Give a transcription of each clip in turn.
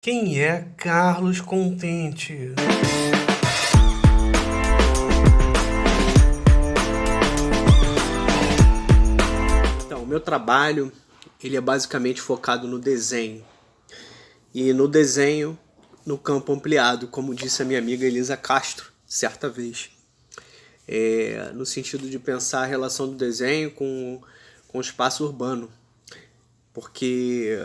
Quem é Carlos Contente? Então, o meu trabalho, ele é basicamente focado no desenho. E no desenho, no campo ampliado, como disse a minha amiga Elisa Castro, certa vez. No sentido de pensar a relação do desenho com o espaço urbano. Porque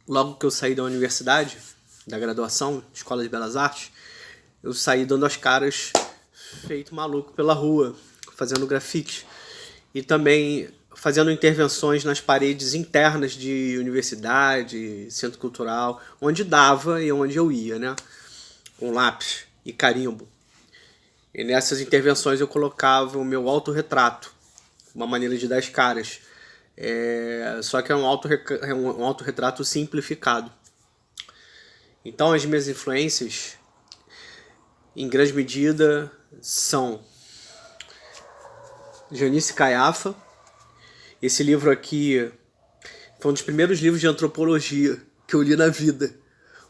logo que eu saí da universidade, da graduação, Escola de Belas Artes, eu saí dando as caras feito maluco pela rua, fazendo grafite. E também fazendo intervenções nas paredes internas de universidade, centro cultural, onde dava e onde eu ia, né? Com lápis e carimbo. E nessas intervenções eu colocava o meu autorretrato, uma maneira de dar as caras. Só que é um autorretrato simplificado. Então as minhas influências, em grande medida, são Janice Caiafa. Esse livro aqui foi um dos primeiros livros de antropologia que eu li na vida.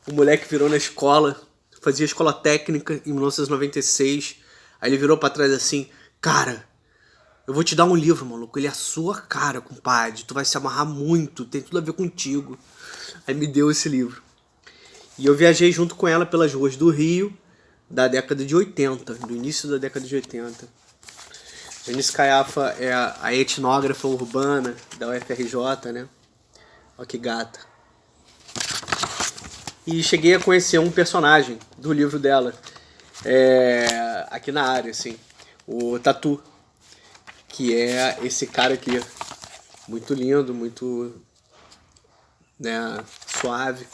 O moleque virou na escola, fazia escola técnica em 1996. Aí ele virou pra trás assim: cara, eu vou te dar um livro, maluco. Ele é a sua cara, compadre. Tu vai se amarrar muito, tem tudo a ver contigo. Aí me deu esse livro. E eu viajei junto com ela pelas ruas do Rio, da década de 80, do início da década de 80. Janice Caiafa é a etnógrafa urbana da UFRJ, né? Ó que gata. E cheguei a conhecer um personagem do livro dela, aqui na área, assim, o Tatu, que é esse cara aqui, muito lindo, muito, né, suave.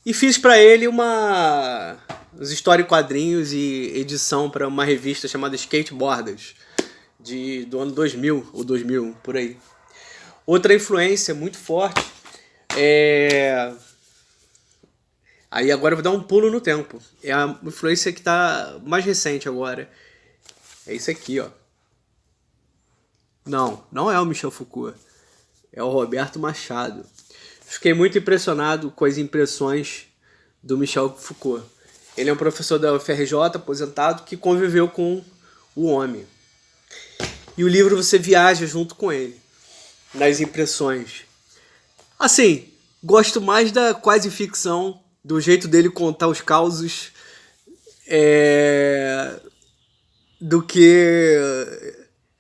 E fiz pra ele uns história em quadrinhos e edição para uma revista chamada Skateboarders, do ano 2000 ou 2001, por aí. Outra influência muito forte Aí agora eu vou dar um pulo no tempo. É a influência que tá mais recente agora. É isso aqui, ó. Não é o Michel Foucault. É o Roberto Machado. Fiquei muito impressionado com as impressões do Michel Foucault. Ele é um professor da UFRJ, aposentado, que conviveu com o homem. E o livro você viaja junto com ele, nas impressões. Assim, gosto mais da quase ficção, do jeito dele contar os causos, do que...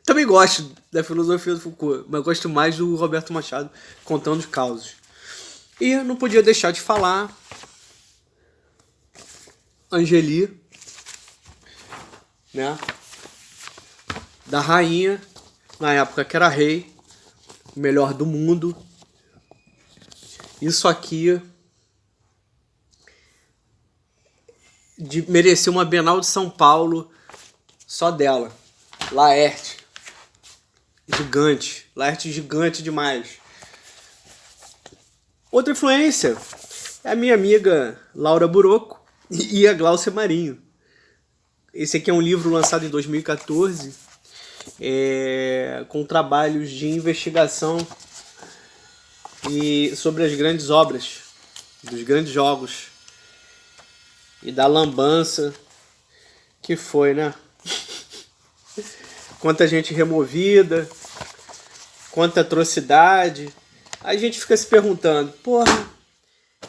Também gosto da filosofia do Foucault, mas gosto mais do Roberto Machado contando os causos. E não podia deixar de falar Angeli, né? Da rainha, na época que era rei, o melhor do mundo. Isso aqui mereceu uma Bienal de São Paulo só dela. Laerte. Gigante. Laerte gigante demais. Outra influência é a minha amiga Laura Buroco e a Gláucia Marinho. Esse aqui é um livro lançado em 2014, com trabalhos de investigação e sobre as grandes obras, dos grandes jogos e da lambança que foi, né? Quanta gente removida, quanta atrocidade. Aí a gente fica se perguntando, porra,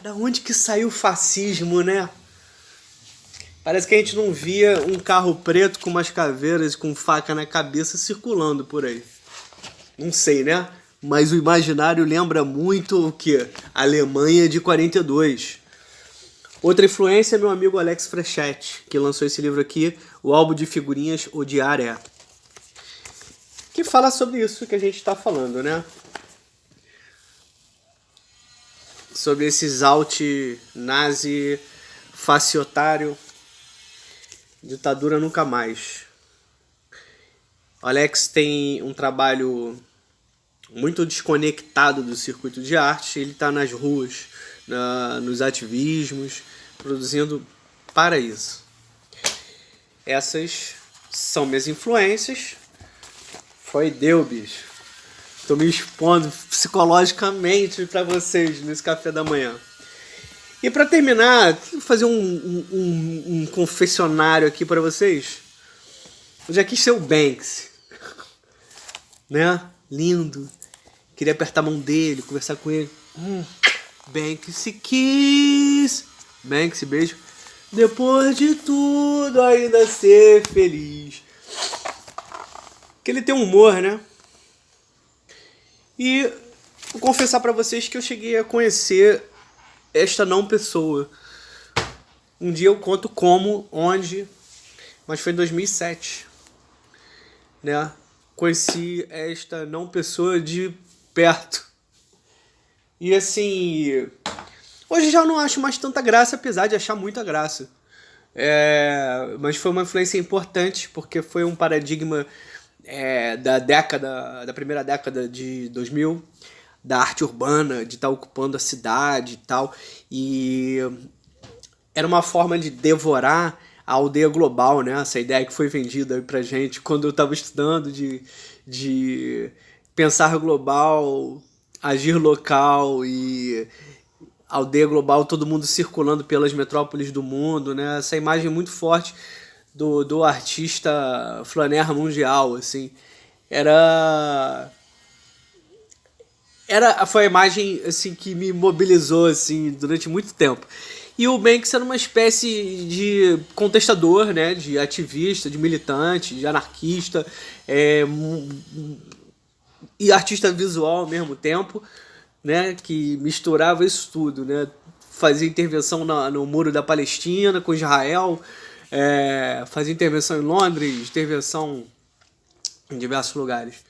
da onde que saiu o fascismo, né? Parece que a gente não via um carro preto com umas caveiras, com faca na cabeça, circulando por aí. Não sei, né? Mas o imaginário lembra muito o quê? A Alemanha de 42. Outra influência é meu amigo Alex Frechetti, que lançou esse livro aqui, o álbum de figurinhas Odiar É, que fala sobre isso que a gente está falando, né? Sobre esses nazi, faciotário, ditadura nunca mais. O Alex tem um trabalho muito desconectado do circuito de arte. Ele está nas ruas, nos ativismos, produzindo para isso. Essas são minhas influências. Foi Deu, bicho. Tô me expondo psicologicamente para vocês nesse café da manhã. E para terminar, vou fazer um confessionário aqui para vocês. Eu já quis ser o Banksy, né? Lindo. Queria apertar a mão dele, conversar com ele. Banksy Kiss. Banksy, beijo. Depois de tudo, ainda ser feliz. Que ele tem um humor, né? E vou confessar para vocês que eu cheguei a conhecer esta não pessoa. Um dia eu conto como, onde, mas foi em 2007, né? Conheci esta não pessoa de perto. E assim, hoje já não acho mais tanta graça, apesar de achar muita graça. Mas foi uma influência importante, porque foi um paradigma da primeira década de 2000, da arte urbana, de estar ocupando a cidade e tal. E era uma forma de devorar a aldeia global, né? Essa ideia que foi vendida pra gente quando eu estava estudando de pensar global, agir local e aldeia global, todo mundo circulando pelas metrópoles do mundo, né? Essa imagem muito forte do artista Flaner Mundial, assim. Foi a imagem assim, que me mobilizou assim, durante muito tempo. E o Banks era uma espécie de contestador, né? De ativista, de militante, de anarquista, e artista visual ao mesmo tempo, né? Que misturava isso tudo, né? Fazia intervenção no Muro da Palestina com Israel, fazia intervenção em Londres, intervenção em diversos lugares.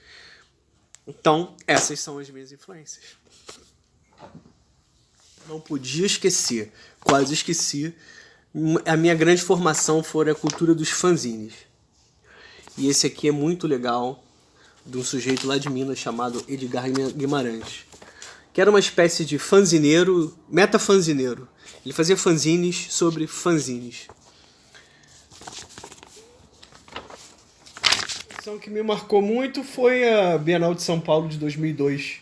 Então, essas são as minhas influências. Não podia esquecer, quase esqueci. A minha grande formação foi a cultura dos fanzines. E esse aqui é muito legal, de um sujeito lá de Minas chamado Edgar Guimarães, que era uma espécie de fanzineiro, metafanzineiro. Ele fazia fanzines sobre fanzines. A edição que me marcou muito foi a Bienal de São Paulo de 2002.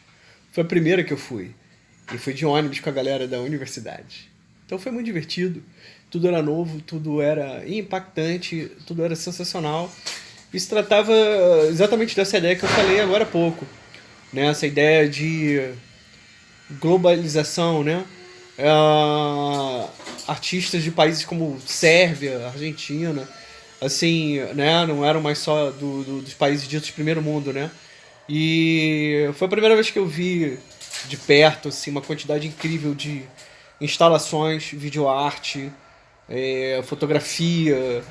Foi a primeira que eu fui. E fui de ônibus com a galera da universidade. Então foi muito divertido. Tudo era novo, tudo era impactante, tudo era sensacional. E se tratava exatamente dessa ideia que eu falei agora há pouco, né? Essa ideia de globalização, né? Artistas de países como Sérvia, Argentina, assim, né? Não eram mais só dos países ditos de primeiro mundo, né? E foi a primeira vez que eu vi de perto assim, uma quantidade incrível de instalações, videoarte, fotografia,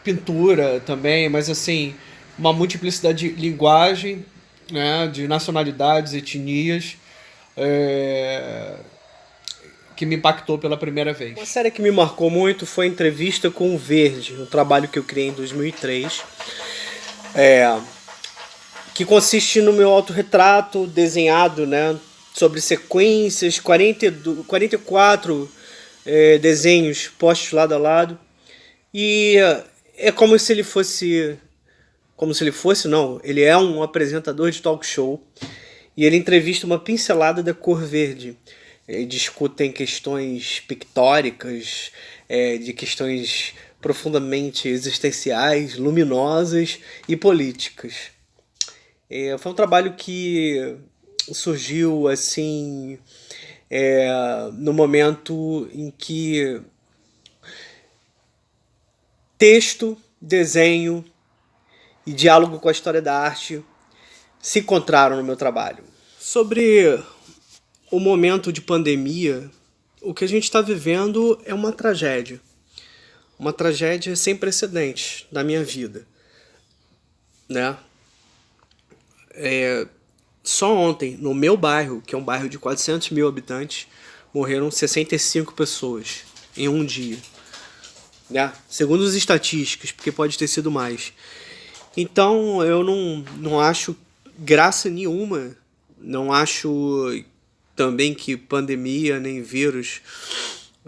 pintura também, mas assim, uma multiplicidade de linguagem, né, de nacionalidades, etnias, que me impactou pela primeira vez. Uma série que me marcou muito foi a Entrevista com o Verde, um trabalho que eu criei em 2003, que consiste no meu autorretrato desenhado, né, sobre sequências, 44 desenhos postos lado a lado. E é como se ele fosse... não, ele é um apresentador de talk show. E ele entrevista uma pincelada da cor verde. Discutem questões pictóricas, de questões profundamente existenciais, luminosas e políticas. Foi um trabalho que surgiu assim no momento em que texto, desenho e diálogo com a história da arte se encontraram no meu trabalho. Sobre o momento de pandemia, o que a gente está vivendo é uma tragédia. Uma tragédia sem precedentes na minha vida, né? Só ontem, no meu bairro, que é um bairro de 400 mil habitantes, morreram 65 pessoas em um dia, né? Segundo as estatísticas, porque pode ter sido mais. Então eu não acho graça nenhuma, não acho também que pandemia nem vírus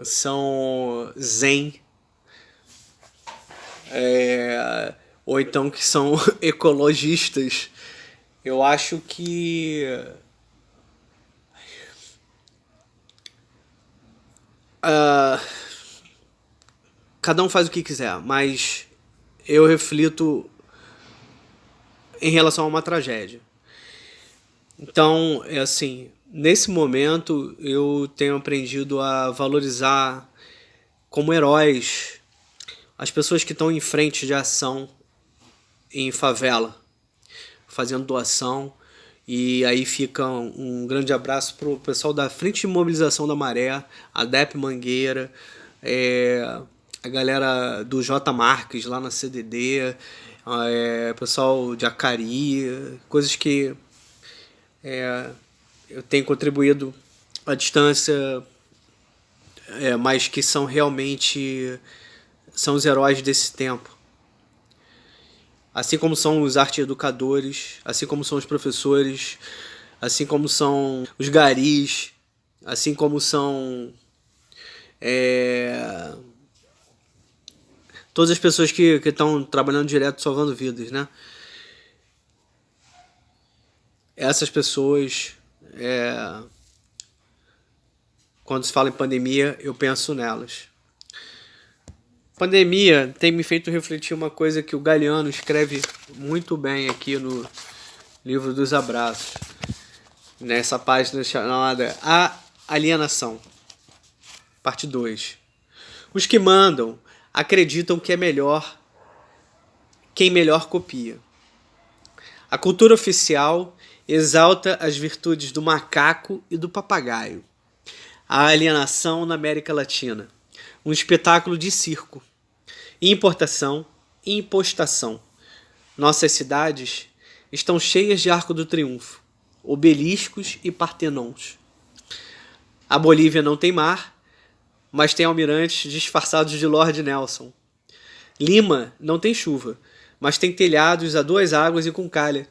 são zen, ou então que são ecologistas. Eu acho que Cada um faz o que quiser, mas eu reflito em relação a uma tragédia. Então, é assim, nesse momento eu tenho aprendido a valorizar como heróis as pessoas que estão em frente de ação em favela, fazendo doação. E aí fica um grande abraço pro pessoal da Frente de Mobilização da Maré, a DEP Mangueira, a galera do J Marques lá na CDD, pessoal de Acari, coisas que eu tenho contribuído à distância, mas que são realmente são os heróis desse tempo. Assim como são os arte-educadores, assim como são os professores, assim como são os garis, assim como são todas as pessoas que estão trabalhando direto salvando vidas, né? Essas pessoas, quando se fala em pandemia, eu penso nelas. Pandemia tem me feito refletir uma coisa que o Galeano escreve muito bem aqui no livro dos abraços, nessa página chamada A Alienação, parte 2. Os que mandam acreditam que é melhor quem melhor copia. A cultura oficial exalta as virtudes do macaco e do papagaio. A alienação na América Latina, um espetáculo de circo. Importação e impostação. Nossas cidades estão cheias de Arco do Triunfo, obeliscos e partenons. A Bolívia não tem mar, mas tem almirantes disfarçados de Lord Nelson. Lima não tem chuva, mas tem telhados a duas águas e com calha.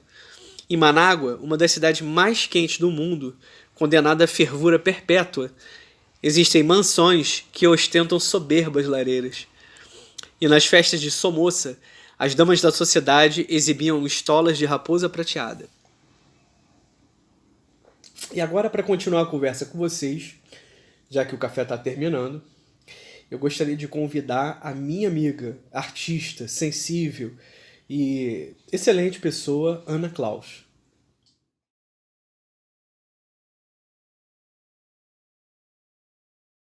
Em Manágua, uma das cidades mais quentes do mundo, condenada à fervura perpétua, existem mansões que ostentam soberbas lareiras. E nas festas de Somoza, as damas da sociedade exibiam estolas de raposa prateada. E agora, para continuar a conversa com vocês, já que o café está terminando, eu gostaria de convidar a minha amiga, artista, sensível e excelente pessoa, Ana Klaus.